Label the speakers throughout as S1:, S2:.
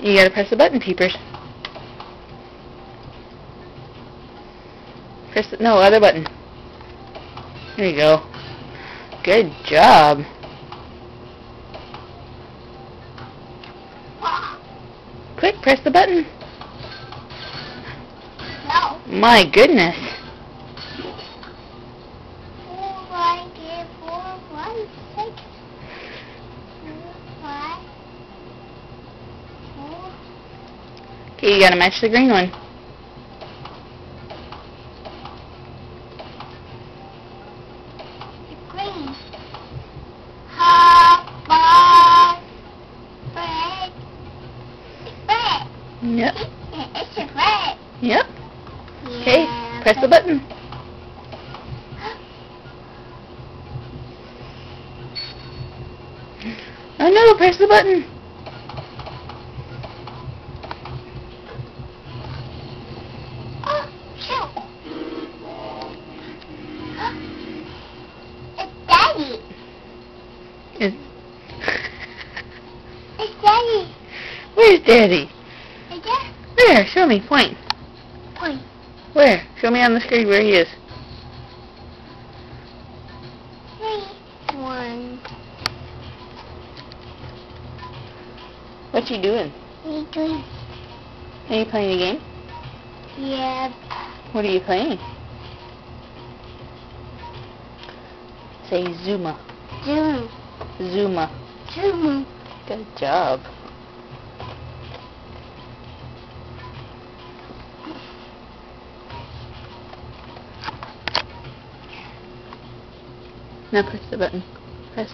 S1: You gotta press the button, peepers. Press the, no, other button. There you go. Good job. Quick, press the button.
S2: No.
S1: My goodness.
S2: 4, 5, 4, 1, 6, 5, 4.
S1: Okay, you gotta match the green one.
S2: Green. Hot red. Red.
S1: Yep.
S2: It's a red.
S1: Yep. Okay,
S2: Yeah,
S1: press the button. Oh no, press the button.
S2: Oh, shoot. It's Daddy.
S1: Is-
S2: It's Daddy.
S1: Where's Daddy?
S2: Is that
S1: Where? Show me. Point.
S2: point?
S1: Where? Show me on the screen where he is.
S2: 3, 1.
S1: What you doing?
S2: You doing?
S1: Are you playing a game?
S2: Yeah.
S1: What are you playing? Say Zuma.
S2: Zoom.
S1: Zuma.
S2: Zoom.
S1: Good job. Now press the button. Press.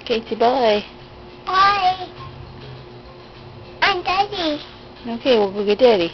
S1: Katie, bye.
S2: Bye. I'm Daddy.
S1: Okay, we'll go get Daddy.